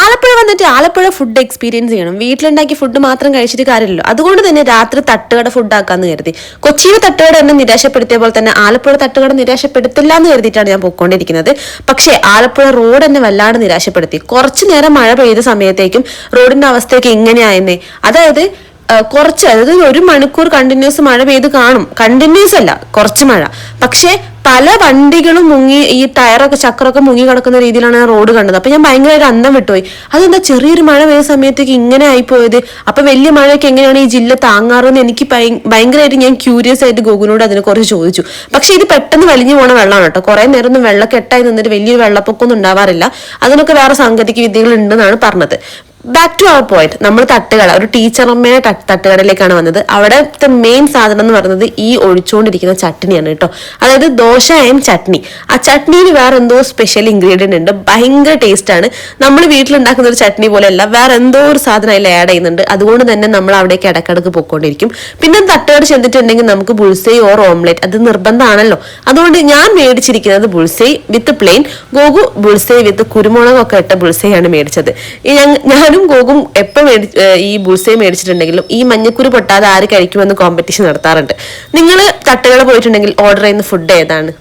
ആലപ്പുഴ വന്നിട്ട് Alappuzha food experience ചെയ്യണം. വീട്ടിലുണ്ടാക്കിയ food മാത്രം കഴിച്ചിട്ട് കാര്യമില്ലല്ലോ. അതുകൊണ്ട് തന്നെ രാത്രി തട്ടുകട ഫുഡ് ആക്കാന്ന് കരുതി. കൊച്ചിയിലെ തട്ടുകട എന്നെ നിരാശപ്പെടുത്തിയ പോലെ തന്നെ ആലപ്പുഴ തട്ടുകട നിരാശപ്പെടുത്തില്ല എന്ന് കരുതിയിട്ടാണ് ഞാൻ പോയിക്കൊണ്ടിരിക്കുന്നത്. പക്ഷേ ആലപ്പുഴ റോഡ് എന്നെ വല്ലാണ്ട് നിരാശപ്പെടുത്തി. കുറച്ചു നേരം മഴ പെയ്ത സമയത്തേക്കും റോഡിന്റെ അവസ്ഥയൊക്കെ ഇങ്ങനെയായിരുന്നേ. അതായത് അതായത് 1 മണിക്കൂർ കണ്ടിന്യൂസ് മഴ പെയ്ത് കാണും. കണ്ടിന്യൂസ് അല്ല, കുറച്ച് മഴ. പക്ഷേ പല വണ്ടികളും മുങ്ങി, ഈ ടയറൊക്കെ ചക്രമൊക്കെ മുങ്ങി കിടക്കുന്ന രീതിയിലാണ് ഞാൻ റോഡ് കണ്ടത്. അപ്പൊ ഞാൻ ഭയങ്കരമായിട്ട് അന്തം വിട്ടുപോയി. അതെന്താ ചെറിയൊരു മഴ പെയ്ത സമയത്തേക്ക് ഇങ്ങനെ ആയിപ്പോയത്? അപ്പൊ വലിയ മഴയൊക്കെ എങ്ങനെയാണ് ഈ ജില്ല താങ്ങാറെന്ന് എനിക്ക് ഭയങ്കരമായിട്ട് ഞാൻ ക്യൂരിയസ് ആയിട്ട് ഗോകുനോട് അതിനെ കുറിച്ച് ചോദിച്ചു. പക്ഷെ ഇത് പെട്ടെന്ന് വലിഞ്ഞു പോണ വെള്ളമാണ് കേട്ടോ. കുറെ നേരം ഒന്നും വെള്ളക്കെട്ടായി നിന്നിട്ട് വലിയൊരു വെള്ളപ്പൊക്കമൊന്നും ഉണ്ടാവാറില്ല. അതിനൊക്കെ വേറെ സാങ്കേതിക വിദ്യകൾ ഉണ്ടെന്നാണ് പറഞ്ഞത്. ബാക്ക് ടു അവർ പോയിന്റ്, നമ്മൾ തട്ടുകട, ഒരു ടീച്ചറമ്മയുടെ തട്ടുകടയിലേക്കാണ് വന്നത്. അവിടുത്തെ മെയിൻ സാധനം എന്ന് പറയുന്നത് ഈ ഒഴിച്ചുകൊണ്ടിരിക്കുന്ന ചട്നിയാണ് കേട്ടോ. അതായത് ദോശ ആൻഡ് ചട്നി. ആ ചട്നിയിൽ വേറെ എന്തോ സ്പെഷ്യൽ ഇൻഗ്രീഡിയന്റ് ഉണ്ട്. ഭയങ്കര ടേസ്റ്റ് ആണ്. നമ്മൾ വീട്ടിലുണ്ടാക്കുന്ന ഒരു ചട്നി പോലെയല്ല, വേറെ എന്തോ ഒരു സാധനം അതിൽ ആഡ് ചെയ്യുന്നുണ്ട്. അതുകൊണ്ട് തന്നെ നമ്മൾ അവിടേക്ക് ഇടക്കിടക്ക് പോയിക്കൊണ്ടിരിക്കും. പിന്നെ തട്ടുകട ചെന്നിട്ടുണ്ടെങ്കിൽ നമുക്ക് ബുൾസൈ ഓർ ഓംലെറ്റ് അത് നിർബന്ധമാണല്ലോ. അതുകൊണ്ട് ഞാൻ മേടിച്ചിരിക്കുന്നത് ബുൾസൈ വിത്ത് പ്ലെയിൻ. ഗോകു ബുൾസൈ വിത്ത് കുരുമുളകൊക്കെ ഇട്ട ബുൾസൈ ആണ് മേടിച്ചത്. ഞാനും ഗോകും എപ്പോൾ ഈ ബുൾസൈ മേടിച്ചിട്ടുണ്ടെങ്കിലും ഈ മഞ്ഞക്കുരു പൊട്ടാതെ ആര് കഴിക്കുമെന്ന് കോമ്പറ്റീഷൻ നടത്താറുണ്ട്. നിങ്ങൾ തട്ടുകട പോയിട്ടുണ്ടെങ്കിൽ ഓർഡർ ചെയ്യുന്ന ഫുഡ് ഏതാണ്?